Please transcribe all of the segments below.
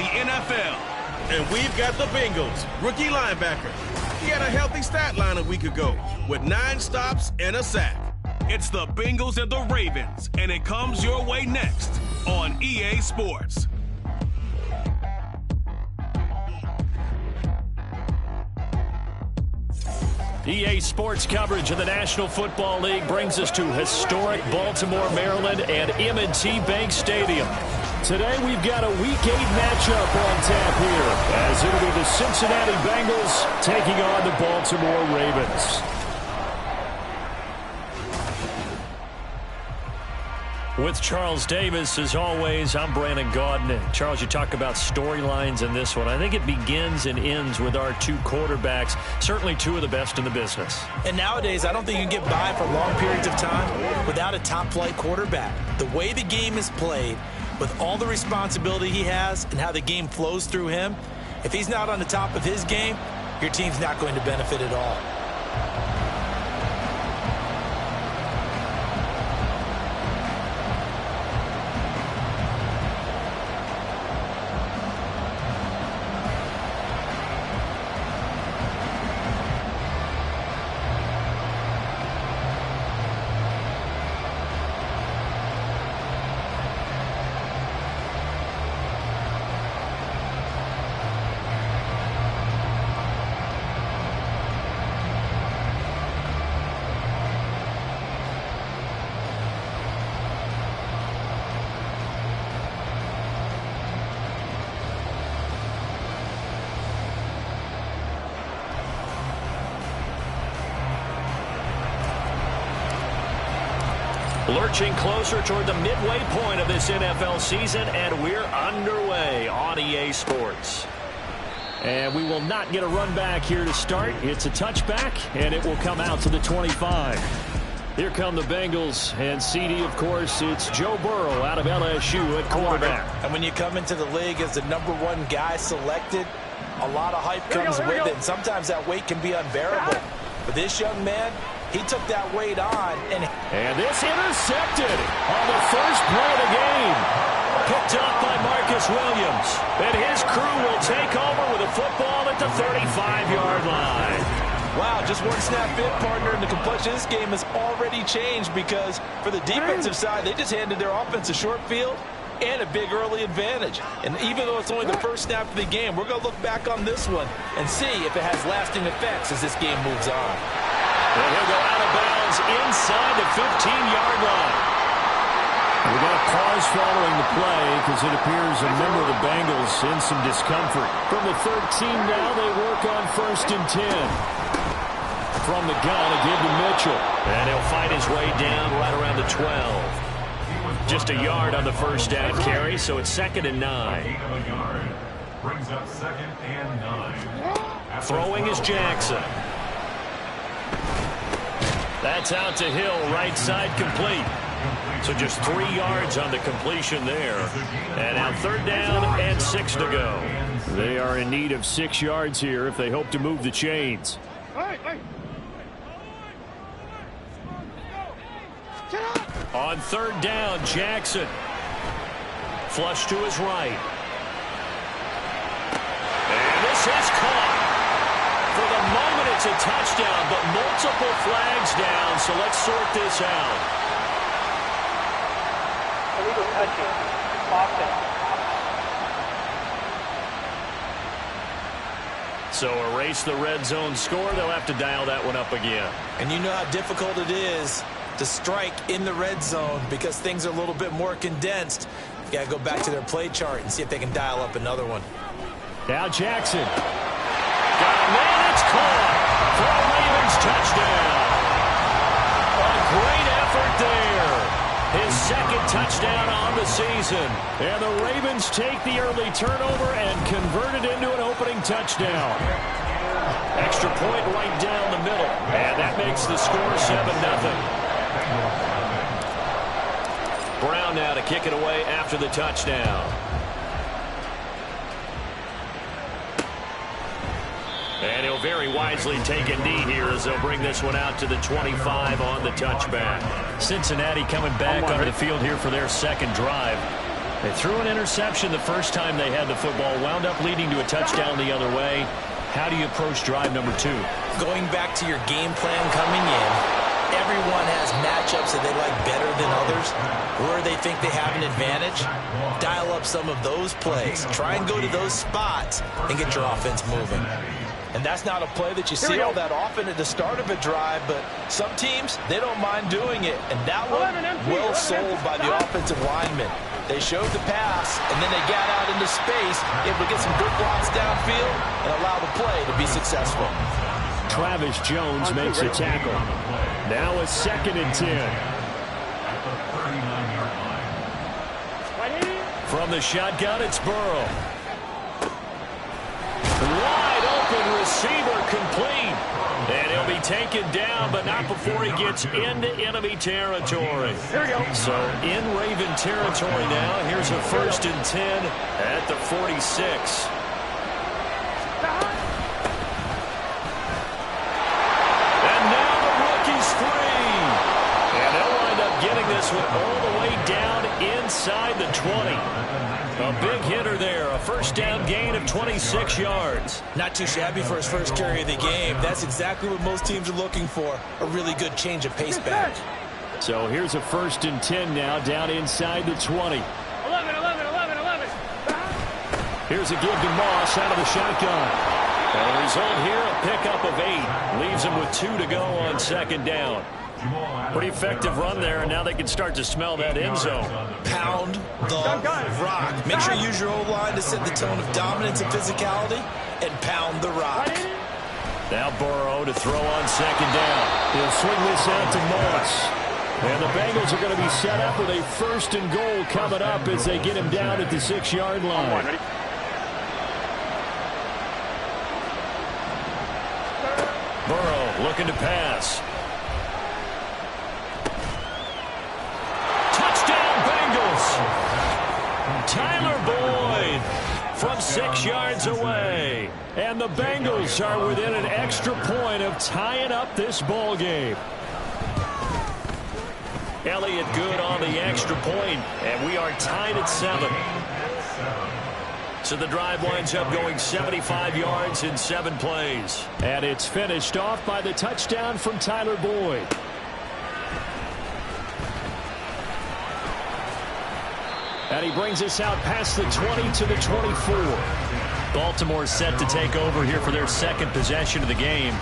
the NFL. And we've got the Bengals, rookie linebacker. He had a healthy stat line a week ago with 9 stops and a sack. It's the Bengals and the Ravens, and it comes your way next on EA Sports. EA Sports coverage of the National Football League brings us to historic Baltimore, Maryland, and M&T Bank Stadium. Today we've got a Week 8 matchup on tap here, as it'll be the Cincinnati Bengals taking on the Baltimore Ravens. With Charles Davis, as always, I'm Brandon Gaudin. And Charles, you talk about storylines in this one. I think it begins and ends with our 2 quarterbacks, certainly 2 of the best in the business. And nowadays, I don't think you can get by for long periods of time without a top-flight quarterback. The way the game is played, with all the responsibility he has and how the game flows through him, if he's not on the top of his game, your team's not going to benefit at all. Lurching closer toward the midway point of this NFL season, and we're underway on EA Sports. And we will not get a run back here to start. It's a touchback, and it will come out to the 25. Here come the Bengals, and CD, of course, it's Joe Burrow out of LSU at quarterback. And when you come into the league as the #1 guy selected, a lot of hype comes with it, and sometimes that weight can be unbearable. But this young man, he took that weight on. And this intercepted on the first play of the game. Picked up by Marcus Williams. And his crew will take over with a football at the 35-yard line. Wow, just one snap in, partner, and the complexion of this game has already changed because for the defensive side, they just handed their offense a short field and a big early advantage. And even though it's only the first snap of the game, we're going to look back on this one and see if it has lasting effects as this game moves on. And he'll go out of bounds inside the 15-yard line. We got a pause following the play because it appears a member of the Bengals in some discomfort. From the 13 now, they work on 1st and 10. From the gun, again to Mitchell. And he'll fight his way down right around the 12. Just a yard on the first down carry, so it's 2nd and 9. Brings up 2nd and 9. Throwing is Jackson. That's out to Hill, right side complete. So just 3 yards on the completion there. And now 3rd down and 6 to go. They are in need of 6 yards here if they hope to move the chains. On 3rd down, Jackson. Flush to his right. And this is caught. For the moment, it's a touchdown, but multiple flags down, so let's sort this out. Illegal touching. Offense. So erase the red zone score. They'll have to dial that one up again. And you know how difficult it is to strike in the red zone because things are a little bit more condensed. You got to go back to their play chart and see if they can dial up another one. Now Jackson. Got a man, it's caught for a Ravens touchdown. A great effort there. His 2nd touchdown on the season. And the Ravens take the early turnover and convert it into an opening touchdown. Extra point right down the middle. And that makes the score 7-0. Brown now to kick it away after the touchdown. And he'll very wisely take a knee here as they'll bring this one out to the 25 on the touchback. Cincinnati coming back onto the field here for their 2nd drive. They threw an interception the first time they had the football, wound up leading to a touchdown the other way. How do you approach drive number 2? Going back to your game plan coming in, everyone has matchups that they like better than others, where they think they have an advantage. Dial up some of those plays. Try and go to those spots and get your offense moving. And that's not a play that you see all that often at the start of a drive, but some teams, they don't mind doing it. And that one, well sold by the offensive lineman. They showed the pass, and then they got out into space, able to get some good blocks downfield and allow the play to be successful. Travis Jones makes a tackle. Now a 2nd and 10. From the shotgun, it's Burrow. Wide open receiver complete. And he'll be taken down, but not before he gets into enemy territory. Here we go. So in Raven territory now. Here's a 1st and 10 at the 46. And now the rookie's free. And they'll wind up getting this one all the way down inside the 20. A big hitter there, a 1st down gain of 26 yards. Not too shabby for his first carry of the game. That's exactly what most teams are looking for, a really good change of pace back. So here's a 1st and 10 now, down inside the 20. 11. Here's a give to Moss out of the shotgun. And the result here, a pickup of 8. Leaves him with 2 to go on 2nd down. Pretty effective run there, and now they can start to smell that end zone. Pound the rock. Make sure you use your O-line to set the tone of dominance and physicality, and pound the rock. Now Burrow to throw on 2nd down. He'll swing this out to Moss. And the Bengals are going to be set up with a 1st and goal coming up as they get him down at the 6-yard line. Burrow looking to pass. Tyler Boyd from 6 yards away. And the Bengals are within an extra point of tying up this ball game. Elliott good on the extra point, and we are tied at 7. So the drive winds up going 75 yards in 7 plays. And it's finished off by the touchdown from Tyler Boyd. And he brings us out past the 20 to the 24. Baltimore set to take over here for their 2nd possession of the game.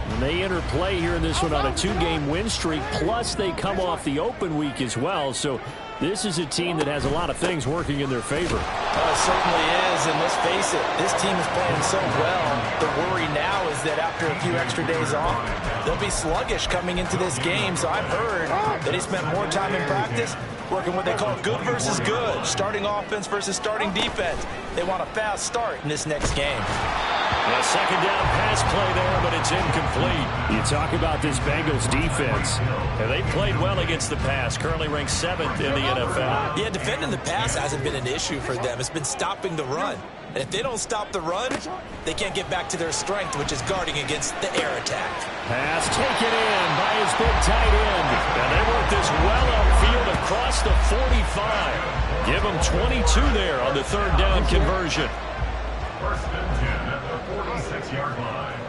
And they enter play here in this one on a 2-game win streak, plus they come off the open week as well. So this is a team that has a lot of things working in their favor. It certainly is, and let's face it, this team is playing so well. The worry now is that after a few extra days off, they'll be sluggish coming into this game. So I've heard that he spent more time in practice working what they call good versus good, starting offense versus starting defense. They want a fast start in this next game. A 2nd down pass play there, but it's incomplete. You talk about this Bengals defense. And they played well against the pass, currently ranked 7th in the NFL. Yeah, defending the pass hasn't been an issue for them. It's been stopping the run. And if they don't stop the run, they can't get back to their strength, which is guarding against the air attack. Pass taken in by his big tight end. And they work this well upfield across the 45. Give them 22 there on the 3rd down conversion. 1st and 10 at the 46-yard line.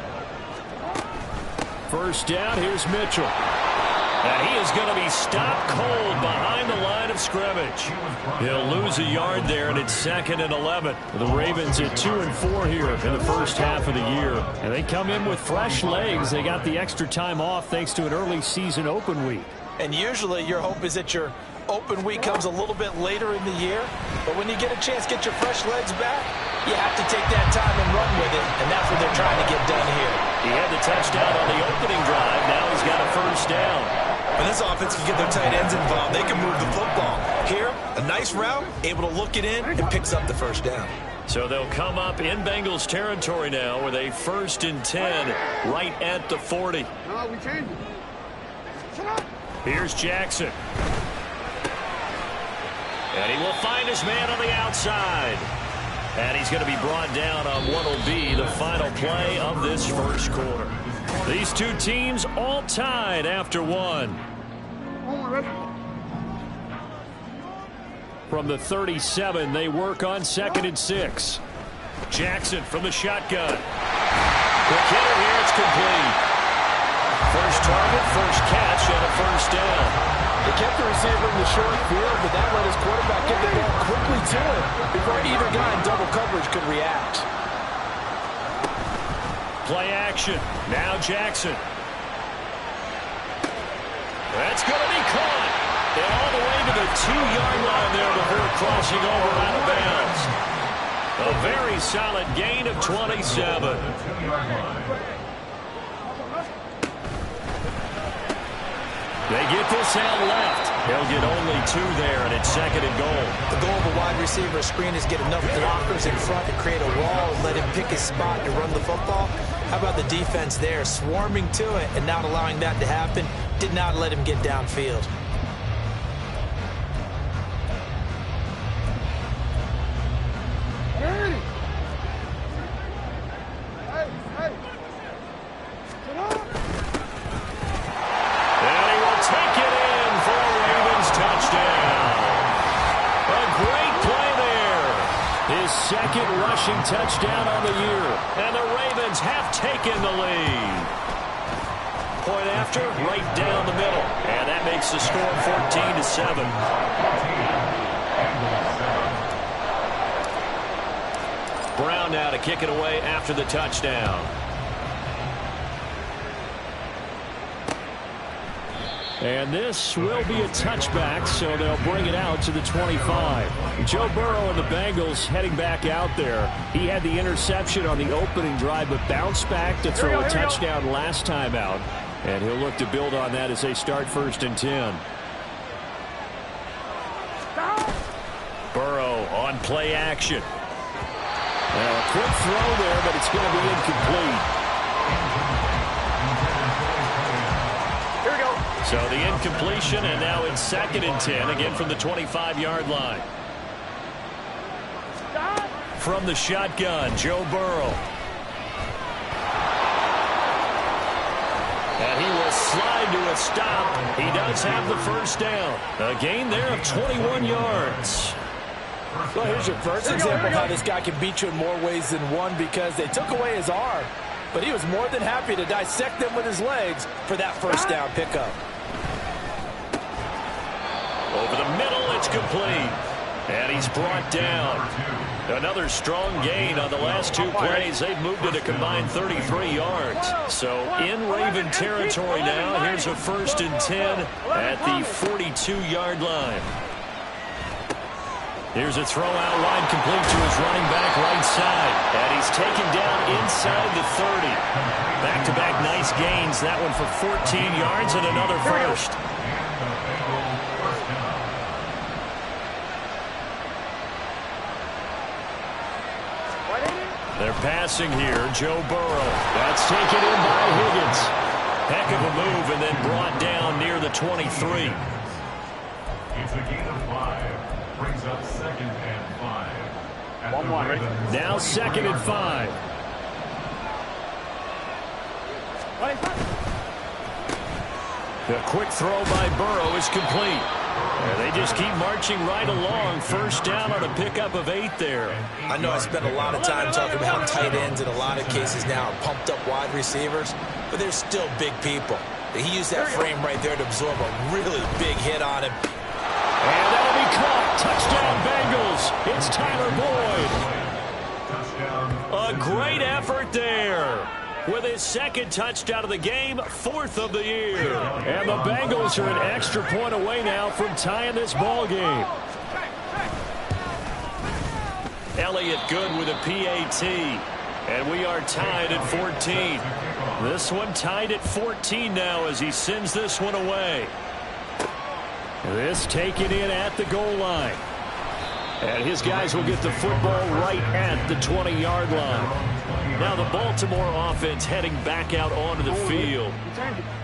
1st down, here's Mitchell. And he is going to be stopped cold behind the line of scrimmage. He'll lose a yard there, and it's 2nd and 11. The Ravens at 2-4 here in the first half of the year. And they come in with fresh legs. They got the extra time off thanks to an early season open week. And usually your hope is that your open week comes a little bit later in the year. But when you get a chance to get your fresh legs back, you have to take that time and run with it. And that's what they're trying to get done here. He had the touchdown on the opening drive. Now he's got a 1st down. When this offense can get their tight ends involved, they can move the football. Here, a nice route, able to look it in, and picks up the 1st down. So they'll come up in Bengals territory now with a 1st and 10 right at the 40. No, we changed it. Shut up. Here's Jackson. And he will find his man on the outside. And he's going to be brought down on what will be the final play of this 1st quarter. These two teams all tied after 1. from the 37. They work on 2nd and 6. Jackson from the shotgun. Quick hitter here. It's complete. First target, first catch, and a first down. They kept the receiver in the short field, but that let his quarterback get the ball quickly to him before either guy in double coverage could react. Play action. Now Jackson. That's going to be caught. And all the way to the 2-yard line there before crossing over out of bounds. A very solid gain of 27. They get this out left. They'll get only 2 there, and it's 2nd and goal. The goal of a wide receiver screen is get enough blockers in front to create a wall and let him pick his spot to run the football. How about the defense there, swarming to it and not allowing that to happen? Did not let him get downfield. Second rushing touchdown on the year. And the Ravens have taken the lead. Point after, right down the middle. And that makes the score 14-7. Brown now to kick it away after the touchdown. And this will be a touchback, so they'll bring it out to the 25. Joe Burrow and the Bengals heading back out there. He had the interception on the opening drive, but bounced back to throw a touchdown last time out. And he'll look to build on that as they start 1st and 10. Burrow on play action. Well, a quick throw there, but it's going to be incomplete. So the incompletion, and now it's 2nd and 10, again from the 25-yard line. From the shotgun, Joe Burrow. And he will slide to a stop. He does have the first down. A gain there of 21 yards. Well, here's your first example of how this guy can beat you in more ways than one, because they took away his arm, but he was more than happy to dissect them with his legs for that first down pickup. Over the middle, it's complete. And he's brought down. Another strong gain on the last 2 plays. They've moved it a combined 33 yards. So in Raven territory now. Here's a 1st and 10 at the 42-yard line. Here's a throw out wide, complete to his running back right side. And he's taken down inside the 30. Back-to-back nice gains. That one for 14 yards and another first. They're passing here. Joe Burrow. That's taken in by Higgins. Heck of a move, and then brought down near the 23. It's a gain of 5. Brings up 2nd and 5. Now 2nd and 5. The quick throw by Burrow is complete. And they just keep marching right along. First down on a pickup of 8 there. I know I spent a lot of time talking about tight ends in a lot of cases now, pumped up wide receivers, but they're still big people. He used that frame right there to absorb a really big hit on him. And that'll be caught. Touchdown Bengals. It's Tyler Boyd. A great effort there. With his 2nd touchdown of the game, 4th of the year. And the Bengals are an extra point away now from tying this ball game. Elliott good with a PAT. And we are tied at 14. This one tied at 14 now as he sends this one away. This taken in at the goal line. And his guys will get the football right at the 20-yard line. Now the Baltimore offense heading back out onto the field.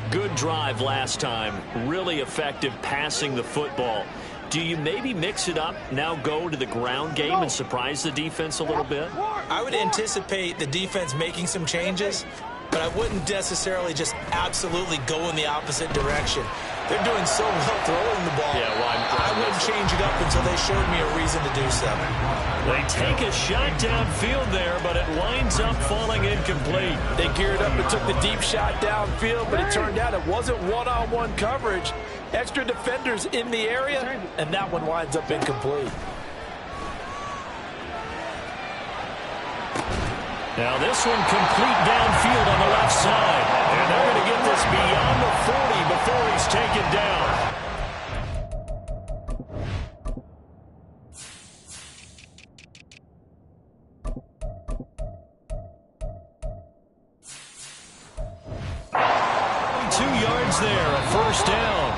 Good drive last time. Really effective passing the football. Do you maybe mix it up, now go to the ground game and surprise the defense a little bit? I would anticipate the defense making some changes, but I wouldn't necessarily just absolutely go in the opposite direction. They're doing so well throwing the ball. Yeah, well, I wouldn't change it up until they showed me a reason to do so. They take a shot downfield there, but it winds up falling incomplete. They geared up and took the deep shot downfield, but it turned out it wasn't one-on-one coverage. Extra defenders in the area, and that one winds up incomplete. Now this one complete downfield on the left side. And they're going to get this beyond the 40 before he's taken down. Yards there, a first down.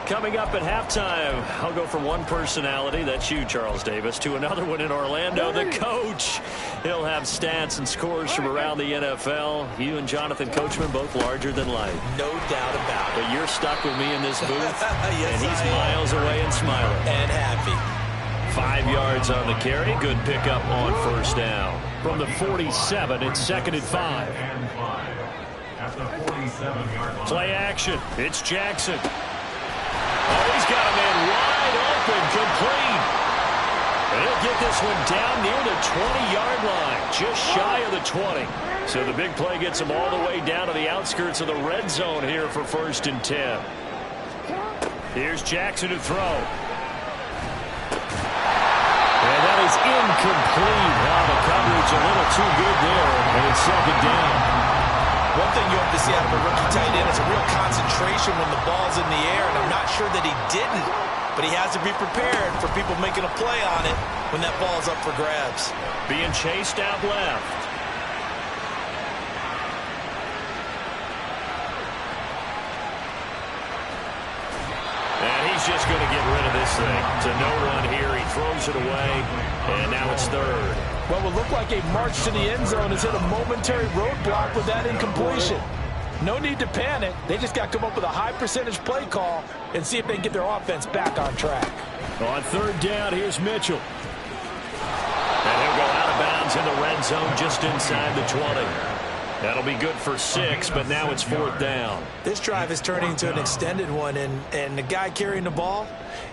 Coming up at halftime, I'll go from one personality, that's you, Charles Davis, to another one in Orlando, the coach. He'll have stats and scores from around the NFL. You and Jonathan Coachman, both larger than life. No doubt about it. But you're stuck with me in this booth, yes, and he's miles away and smiling. And happy. 5 yards on the carry, good pickup on first down. From the 47, it's 2nd and 5. At the 47-yard line. Play action, it's Jackson. Oh, he's got a man wide open, complete. And he'll get this one down near the 20-yard line, just shy of the 20. So the big play gets him all the way down to the outskirts of the red zone here for 1st and 10. Here's Jackson to throw. And that is incomplete. Now the coverage a little too good there, and it's 2nd down. One thing you have to see out of a rookie tight end is a real concentration when the ball's in the air, and I'm not sure that he didn't, but he has to be prepared for people making a play on it when that ball's up for grabs. Being chased out left. And he's just going to get rid of this thing. It's a no run here. He throws it away, and now it's 3rd. What would look like a march to the end zone has hit a momentary roadblock with that incompletion. No need to panic. They just got to come up with a high percentage play call and see if they can get their offense back on track. On 3rd down, here's Mitchell. And he'll go out of bounds in the red zone just inside the 20. That'll be good for 6, but now it's 4th down. This drive is turning into an extended one, and the guy carrying the ball,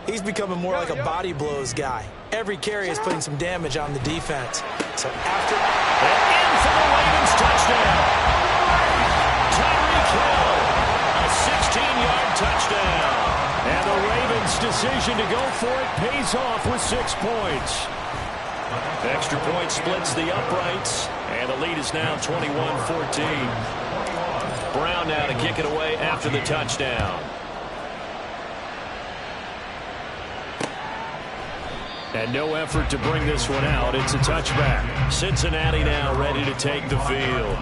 he's becoming more like a body blows guy. Every carry is putting some damage on the defense. So after... And in for the Ravens touchdown. Tyreek Hill, a 16-yard touchdown. And the Ravens' decision to go for it pays off with 6 points. Extra point splits the uprights, and the lead is now 21-14. Brown now to kick it away after the touchdown. And no effort to bring this one out. It's a touchback. Cincinnati now ready to take the field.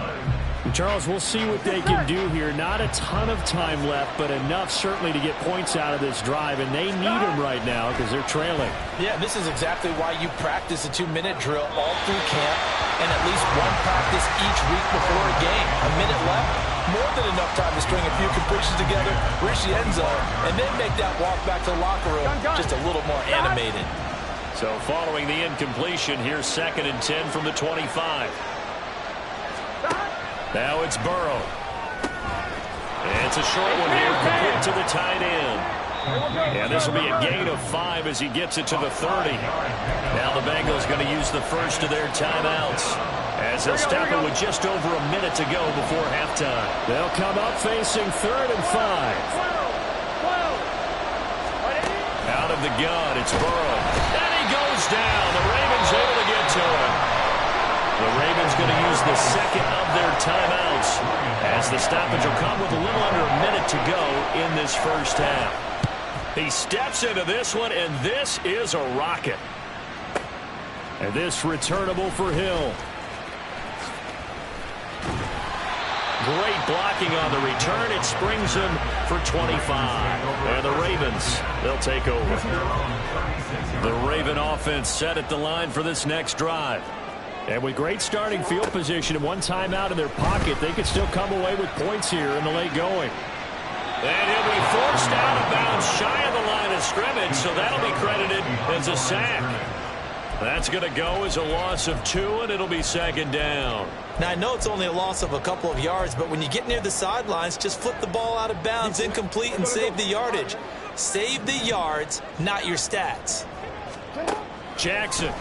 Charles, we'll see what they can do here. Not a ton of time left, but enough certainly to get points out of this drive, and they need them right now because they're trailing. Yeah, this is exactly why you practice a 2-minute drill all through camp and at least one practice each week before a game. A minute left, more than enough time to string a few completions together, reach the end zone, and then make that walk back to the locker room just a little more animated. So following the incompletion, here's 2nd and 10 from the 25. Now it's Burrow. It's a short one here, complete to the tight end. And this will be a gain of 5 as he gets it to the 30. Now the Bengals going to use the first of their timeouts as they'll stop it with just over a minute to go before halftime. They'll come up facing 3rd and 5. Out of the gun, it's Burrow. And he goes down. The Ravens able to get to him. The Ravens going to use the second of their timeouts as the stoppage will come with a little under a minute to go in this first half. He steps into this one, and this is a rocket. And this returnable for Hill. Great blocking on the return. It springs him for 25. And the Ravens, they'll take over. The Raven offense set at the line for this next drive. And with great starting field position and one timeout in their pocket, they could still come away with points here in the late going. And he'll be forced out of bounds shy of the line of scrimmage, so that'll be credited as a sack. That's going to go as a loss of 2, and it'll be second down. Now, I know it's only a loss of a couple of yards, but when you get near the sidelines, just flip the ball out of bounds, incomplete, and save the yardage. Save the yards, not your stats. Jackson.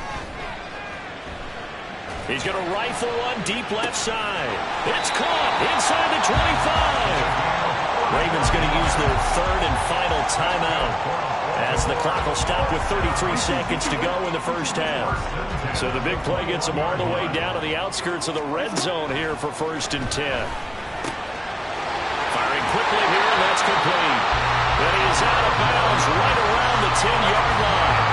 He's going to rifle one deep left side. It's caught inside the 25. Ravens going to use their third and final timeout as the clock will stop with 33 seconds to go in the first half. So the big play gets them all the way down to the outskirts of the red zone here for 1st and 10. Firing quickly here, and that's complete. But he is out of bounds right around the 10-yard line.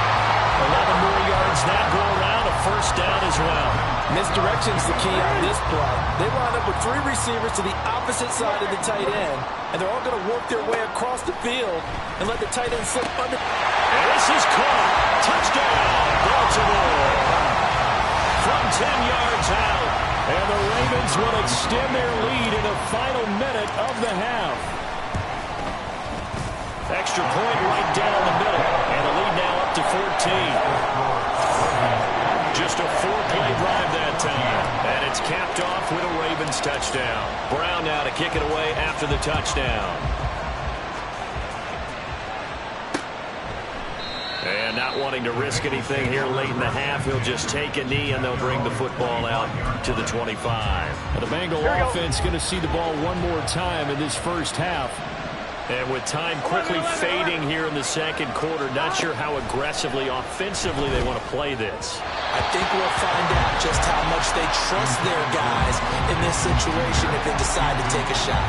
11 more yards that go around, a first down as well. Misdirection is the key on this play. They line up with 3 receivers to the opposite side of the tight end, and they're all going to work their way across the field and let the tight end slip under. And this is caught. Touchdown, Baltimore. From 10 yards out, and the Ravens will extend their lead in the final minute of the half. Extra point right down the middle, and the lead now up to 14. Just a 4-play drive that time, and it's capped off with a Ravens touchdown. Brown now to kick it away after the touchdown. And not wanting to risk anything here late in the half, he'll just take a knee, and they'll bring the football out to the 25. The Bengal offense going to see the ball one more time in this first half. And with time quickly fading here in the second quarter, not sure how aggressively, offensively they want to play this. I think we'll find out just how much they trust their guys in this situation if they decide to take a shot.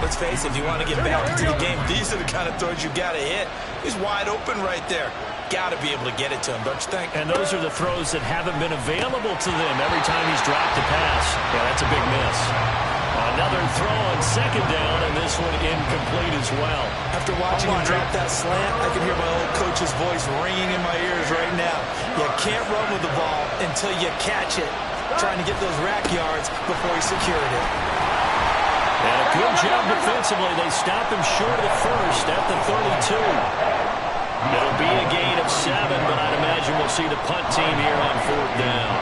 Let's face it, if you want to get back into the game, these are the kind of throws you got to hit. He's wide open right there. Got to be able to get it to him, don't you think? And those are the throws that haven't been available to them every time he's dropped a pass. Yeah, that's a big miss. Another throw on second down, and this one incomplete as well. After watching him drop that slant, I can hear my old coach's voice ringing in my ears right now. You can't run with the ball until you catch it. Trying to get those rack yards before he secured it. And a good job defensively. They stop him short of the first at the 32. It'll be a gain of 7, but I'd imagine we'll see the punt team here on 4th down.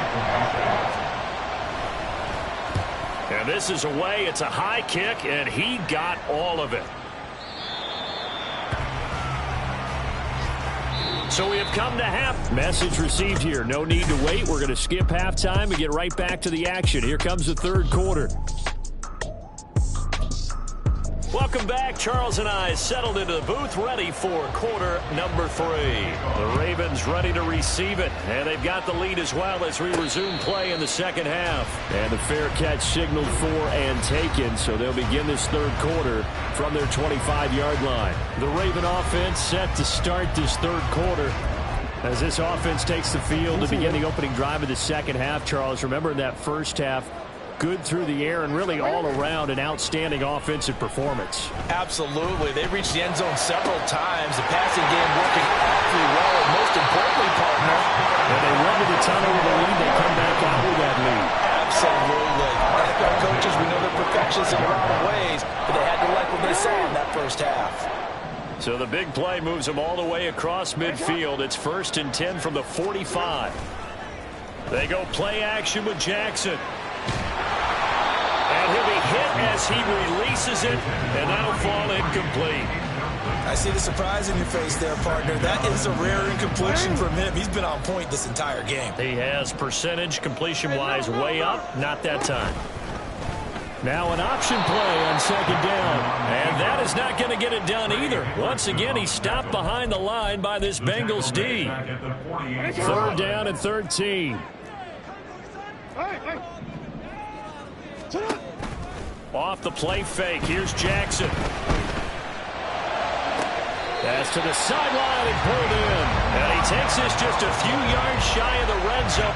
And this is away. It's a high kick, and he got all of it. So we have come to half. Message received here. No need to wait. We're going to skip halftime and get right back to the action. Here comes the third quarter. Welcome back. Charles and I settled into the booth, ready for quarter number 3. The Ravens ready to receive it, and they've got the lead as well as we resume play in the second half. And the fair catch signaled for and taken, so they'll begin this third quarter from their 25-yard line. The Raven offense set to start this third quarter as this offense takes the field to begin the opening drive of the second half. Charles, remember in that first half, good through the air and really all around an outstanding offensive performance. Absolutely. They reached the end zone several times. The passing game working awfully well, and most importantly, partner, when they went to the tunnel with a lead, they come back out with that lead. Absolutely. Like our coaches, we know they're perfectionists in a lot of ways, but they had to like what they saw in that first half. So the big play moves them all the way across midfield. It's 1st and 10 from the 45. They go play action with Jackson. And he'll be hit as he releases it, and that'll fall incomplete. I see the surprise in your face there, partner. That is a rare incompletion from him. He's been on point this entire game. He has percentage completion-wise way up, not that time. Now an option play on second down, and that is not going to get it done either. Once again, he's stopped behind the line by this Bengals D. 3rd down and 13. Off the play fake. Here's Jackson. Pass to the sideline and pulled in. And he takes this just a few yards shy of the red zone.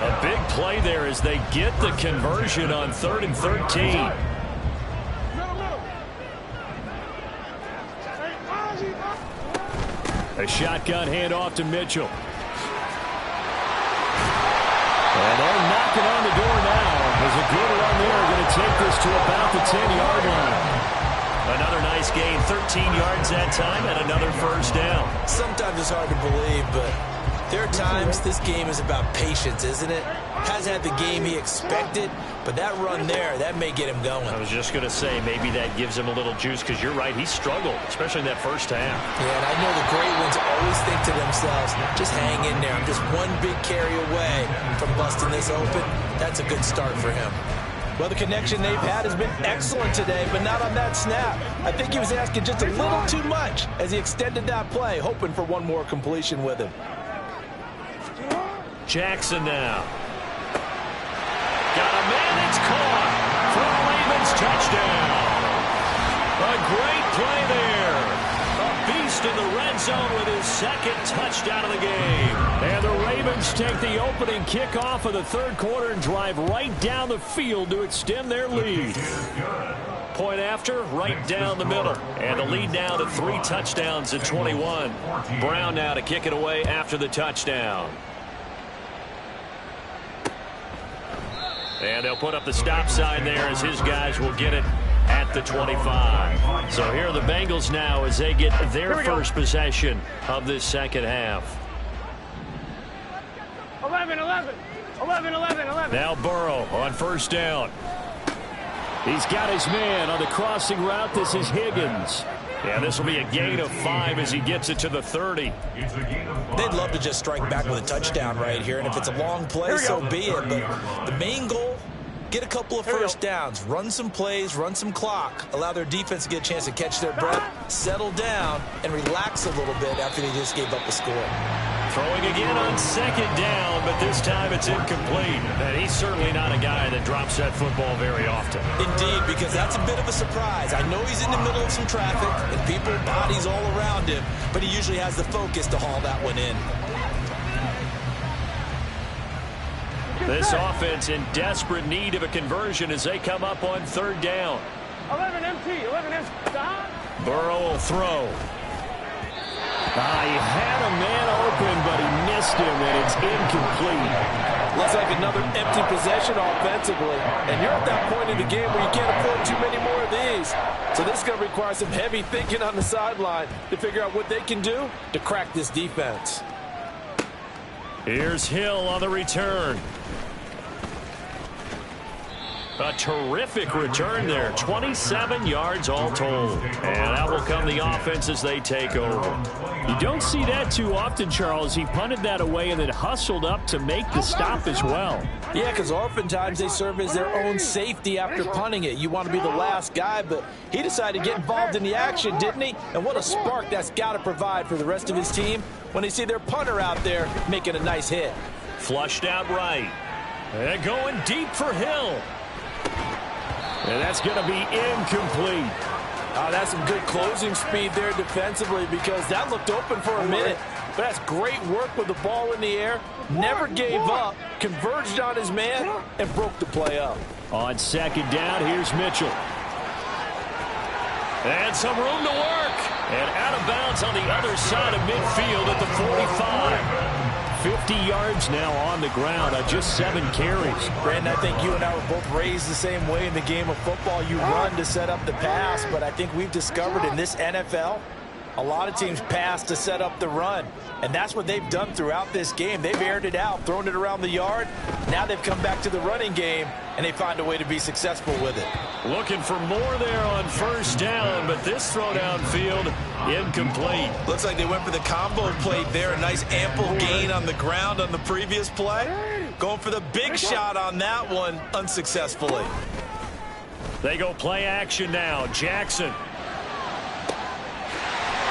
A big play there as they get the conversion on 3rd and 13. A shotgun handoff to Mitchell. And they're knocking on the door now. There's a good run there. Going to take this to about the 10-yard line. Another nice gain, 13 yards that time, and another first down. Sometimes it's hard to believe, but there are times this game is about patience, isn't it? Hasn't had the game he expected, but that run there, that may get him going. I was just going to say, maybe that gives him a little juice, because you're right, he struggled, especially in that first half. Yeah, and I know the great ones always think to themselves, just hang in there. I'm just one big carry away from busting this open. That's a good start for him. Well, the connection they've had has been excellent today, but not on that snap. I think he was asking just a little too much as he extended that play, hoping for one more completion with him. Jackson now. Got a man, it's caught for a Ravens touchdown. A great play there. A beast in the red zone with his second touchdown of the game. And the Ravens take the opening kickoff of the third quarter and drive right down the field to extend their lead. Point after, right down the middle. And the lead now to 3 touchdowns at 21. Brown now to kick it away after the touchdown. And they'll put up the stop sign there as his guys will get it at the 25. So here are the Bengals now as they get their first possession of this second half. 11. Now Burrow on first down. He's got his man on the crossing route. This is Higgins. Yeah, this will be a gain of 5 as he gets it to the 30. They'd love to just strike back with a touchdown right here, and if it's a long play, so be it. But the main goal, get a couple of first downs, run some plays, run some clock, allow their defense to get a chance to catch their breath, settle down, and relax a little bit after they just gave up a score. Throwing again on second down, but this time it's incomplete. And he's certainly not a guy that drops that football very often. Indeed, because that's a bit of a surprise. I know he's in the middle of some traffic and people, bodies all around him, but he usually has the focus to haul that one in. This offense in desperate need of a conversion as they come up on third down. 11 empty. Burrow will throw. He had a man open, but he missed him, and it's incomplete. Looks like another empty possession offensively. And you're at that point in the game where you can't afford too many more of these. So this is going to require some heavy thinking on the sideline to figure out what they can do to crack this defense. Here's Hill on the return. A terrific return there. 27 yards all told. And that will come the offense as they take over. You don't see that too often, Charles. He punted that away and then hustled up to make the stop as well. Yeah, because oftentimes they serve as their own safety after punting it. You want to be the last guy, but he decided to get involved in the action, didn't he? And what a spark that's got to provide for the rest of his team when they see their punter out there making a nice hit. Flushed out right. And going deep for Hill. And that's going to be incomplete. That's some good closing speed there defensively because that looked open for a minute. But that's great work with the ball in the air. Never gave up, converged on his man, and broke the play up. On second down, here's Mitchell. And some room to work. And out of bounds on the other side of midfield at the 45. 50 yards now on the ground on just 7 carries. Brandon, I think you and I were both raised the same way in the game of football. You run to set up the pass, but I think we've discovered in this NFL, a lot of teams pass to set up the run. And that's what they've done throughout this game. They've aired it out, thrown it around the yard. Now they've come back to the running game, and they find a way to be successful with it. Looking for more there on first down, but this throw downfield, incomplete. Looks like they went for the combo plate there. A nice ample gain on the ground on the previous play. Going for the big shot on that one unsuccessfully. They go play action now. Jackson.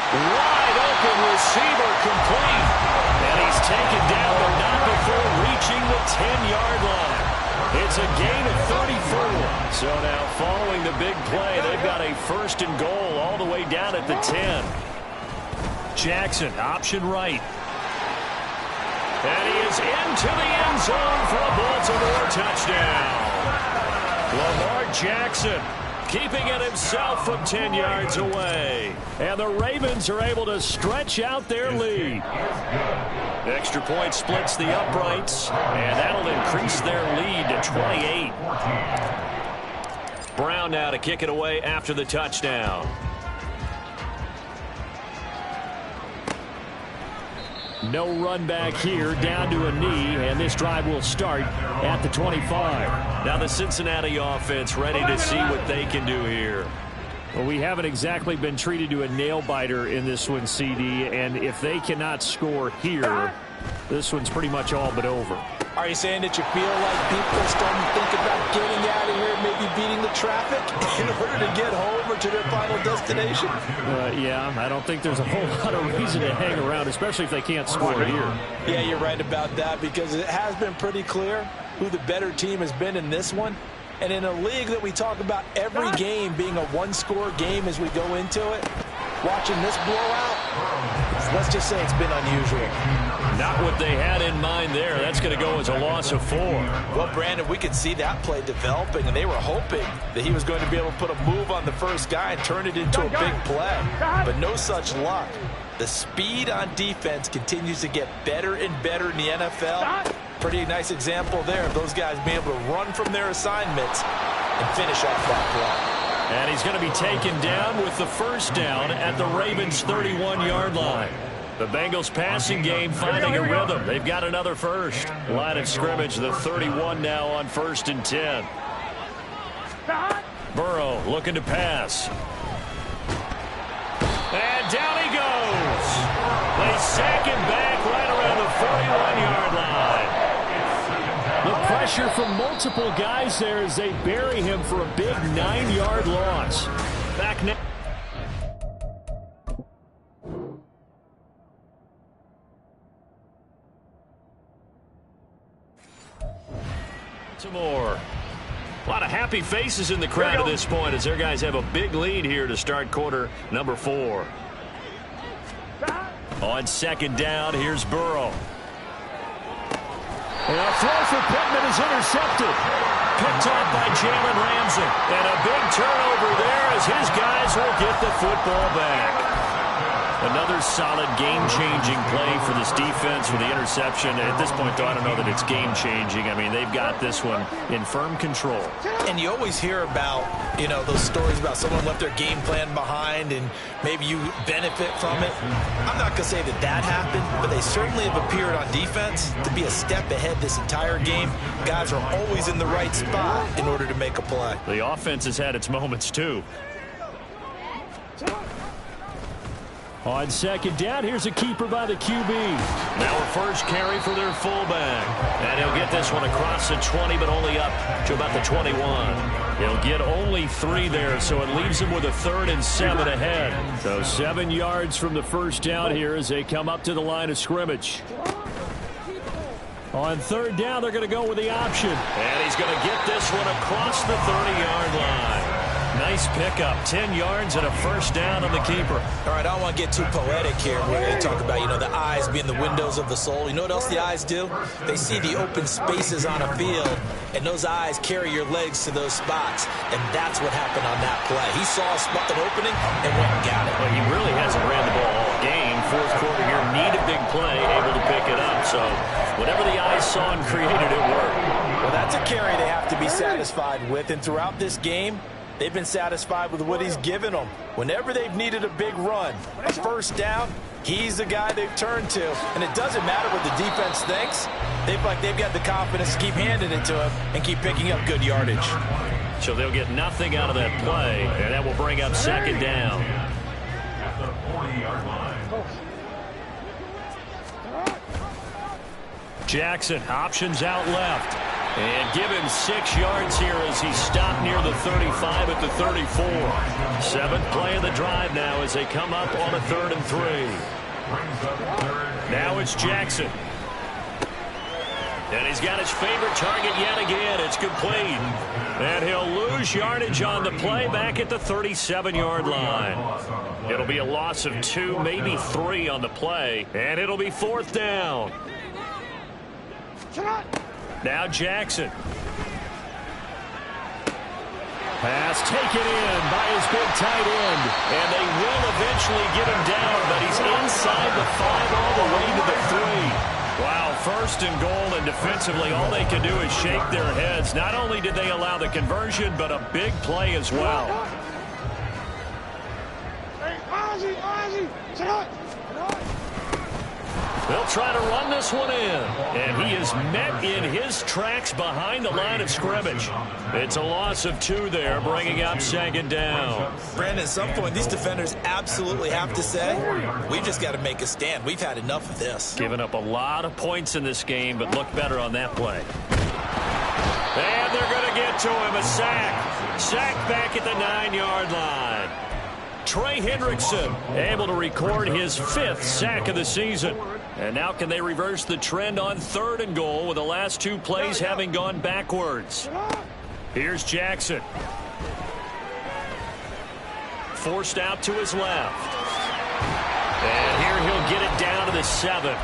Wide open receiver complete. And he's taken down, but not before reaching the 10-yard line. It's a gain of 34. So now following the big play, they've got a first and goal all the way down at the 10. Jackson, option right. And he is into the end zone for a Baltimore touchdown. Lamar Jackson keeping it himself from 10 yards away. And the Ravens are able to stretch out their lead. Extra point splits the uprights, and that'll increase their lead to 28. Brown now to kick it away after the touchdown. No run back here, down to a knee, and this drive will start at the 25. Now the Cincinnati offense ready to see what they can do here. Well, we haven't exactly been treated to a nail-biter in this one, CD, and if they cannot score here, this one's pretty much all but over. Are you saying that you feel like people are starting to think about getting out of here, maybe beating the traffic in order to get home or to their final destination? Yeah, I don't think there's a whole lot of reason to hang around, especially if they can't score here. Yeah, you're right about that, because it has been pretty clear who the better team has been in this one. And in a league that we talk about every game being a one-score game as we go into it, watching this blowout, let's just say it's been unusual. Not what they had in mind there. That's going to go as a loss of 4. Well, Brandon, we could see that play developing, and they were hoping that he was going to be able to put a move on the first guy and turn it into a big play. But no such luck. The speed on defense continues to get better and better in the NFL. Pretty nice example there of those guys being able to run from their assignments and finish off that play. And he's going to be taken down with the first down at the Ravens' 31-yard line. The Bengals passing game finding a rhythm. They've got another first. Line of scrimmage, the 31 now on 1st and 10. Burrow looking to pass. And down he goes. They sack him back right around the 41-yard line. The pressure from multiple guys there as they bury him for a big 9-yard loss. Back now. Some more. A lot of happy faces in the crowd at this point as their guys have a big lead here to start quarter number 4. On 2nd down, here's Burrow. And a throw for Pittman is intercepted. Picked off by Jalen Ramsey. And a big turnover there as his guys will get the football back. Another solid game-changing play for this defense with the interception. At this point, though, I don't know that it's game-changing. I mean, they've got this one in firm control. And you always hear about, you know, those stories about someone left their game plan behind and maybe you benefit from it. I'm not going to say that that happened, but they certainly have appeared on defense to be a step ahead this entire game. Guys are always in the right spot in order to make a play. The offense has had its moments, too. On 2nd down, here's a keeper by the QB. Now a first carry for their fullback. And he'll get this one across the 20, but only up to about the 21. He'll get only 3 there, so it leaves him with a 3rd and 7 ahead. So 7 yards from the first down here as they come up to the line of scrimmage. On 3rd down, they're going to go with the option. And he's going to get this one across the 30-yard line. Nice pickup, 10 yards and a first down on the keeper. All right, I don't want to get too poetic here where they talk about, you know, the eyes being the windows of the soul. You know what else the eyes do? They see the open spaces on a field, and those eyes carry your legs to those spots, and that's what happened on that play. He saw an opening and went and got it. Well, he really hasn't ran the ball all game. 4th quarter here, need a big play, able to pick it up. So whatever the eyes saw and created, it worked. Well, that's a carry they have to be satisfied with, and throughout this game, they've been satisfied with what he's given them. Whenever they've needed a big run, a first down, he's the guy they've turned to. And it doesn't matter what the defense thinks. They've got the confidence to keep handing it to him and keep picking up good yardage. So they'll get nothing out of that play, and that will bring up 2nd down. At the 40-yard line. Jackson, options out left. And give him 6 yards here as he stopped near the 35 at the 34. 7th play of the drive now as they come up on a 3rd and 3. Now it's Jackson. And he's got his favorite target yet again. It's complete. And he'll lose yardage on the play back at the 37-yard line. It'll be a loss of 2, maybe 3 on the play. And it'll be 4th down. Now Jackson. Pass taken in by his big tight end. And they will eventually get him down, but he's inside the 5 all the way to the 3. Wow, first and goal, and defensively, all they can do is shake their heads. Not only did they allow the conversion, but a big play as well. They'll try to run this one in, and he is met in his tracks behind the line of scrimmage. It's a loss of 2 there, bringing up second down. Brandon, at some point, these defenders absolutely have to say, we've just got to make a stand. We've had enough of this. Giving up a lot of points in this game, but look better on that play. And they're going to get to him, a sack. Sack back at the 9-yard line. Trey Hendrickson able to record his 5th sack of the season. And now can they reverse the trend on 3rd and goal with the last 2 plays having gone backwards? Here's Jackson. Forced out to his left. And here he'll get it down to the 7.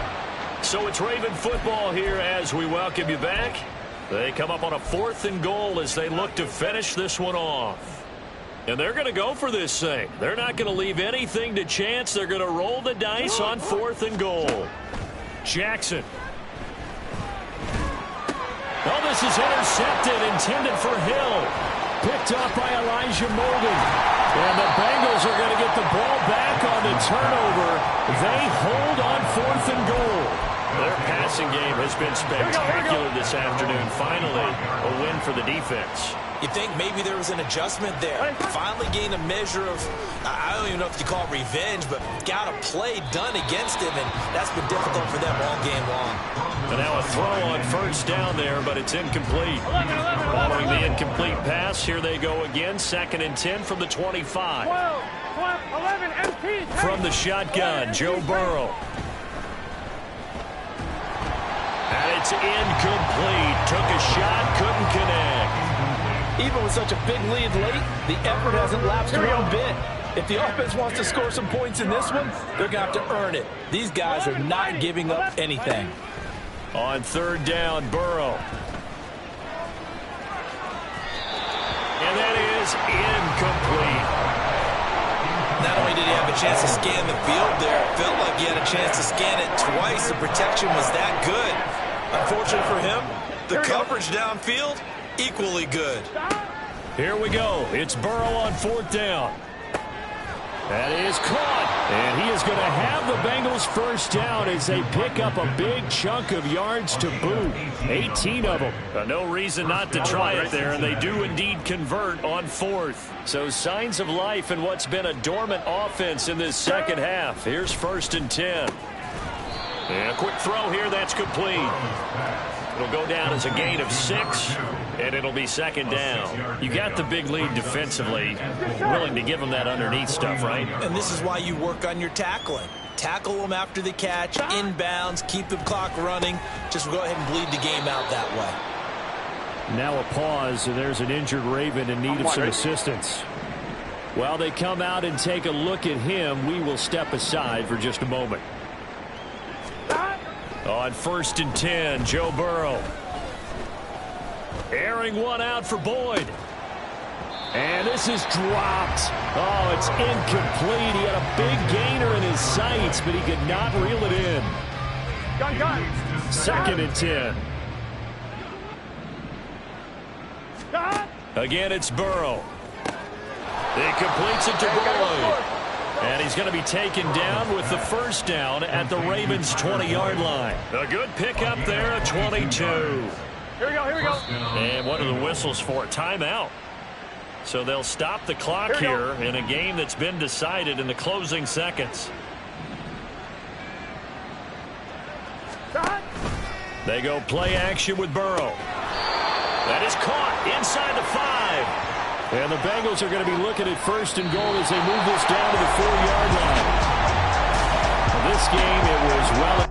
So it's Raven football here as we welcome you back. They come up on a 4th and goal as they look to finish this one off. And they're going to go for this thing. They're not going to leave anything to chance. They're going to roll the dice on 4th and goal. Jackson. Oh, this is intercepted, intended for Hill. Picked up by Elijah Molden. And the Bengals are going to get the ball back on the turnover. They hold on 4th and goal. Their passing game has been spectacular this afternoon. Finally, a win for the defense. You think maybe there was an adjustment there. Finally gained a measure of, I don't even know if you call it revenge, but got a play done against him, and that's been difficult for them all game long. And now a throw on 1st down there, but it's incomplete. Following the incomplete pass, here they go again. 2nd and 10 from the 25. 11, MP. From the shotgun, Joe Burrow. And it's incomplete. Took a shot, couldn't connect. Even with such a big lead late, the effort hasn't lapsed one bit. If the offense wants to score some points in this one, they're going to have to earn it. These guys are not giving up anything. On 3rd down, Burrow. And that is incomplete. Not only did he have a chance to scan the field there, it felt like he had a chance to scan it twice. The protection was that good. Unfortunately for him, the coverage downfield, equally good. Here we go. It's Burrow on 4th down. That is caught. And he is going to have the Bengals 1st down as they pick up a big chunk of yards to boot. 18 of them. No reason not to try it there, and they do indeed convert on 4th. So signs of life in what's been a dormant offense in this second half. Here's 1st and 10. And a quick throw here. That's complete. It'll go down as a gain of 6, and it'll be 2nd down. You got the big lead defensively, willing to give them that underneath stuff, right? And this is why you work on your tackling. Tackle them after the catch, inbounds, keep the clock running. Just go ahead and bleed the game out that way. Now a pause, and there's an injured Raven in need of some assistance. While they come out and take a look at him, we will step aside for just a moment. On 1st and 10, Joe Burrow. Airing one out for Boyd. And this is dropped. Oh, it's incomplete. He had a big gainer in his sights, but he could not reel it in. Gun. 2nd and 10. Again, it's Burrow. He completes it to Boyd. And he's going to be taken down with the 1st down at the Ravens' 20-yard line. A good pickup there at 22. Here we go. And what are the whistles for? Timeout. So they'll stop the clock here in a game that's been decided in the closing seconds. They go play action with Burrow. That is caught inside the 5. And the Bengals are going to be looking at 1st and goal as they move this down to the 4-yard line. This game, it was well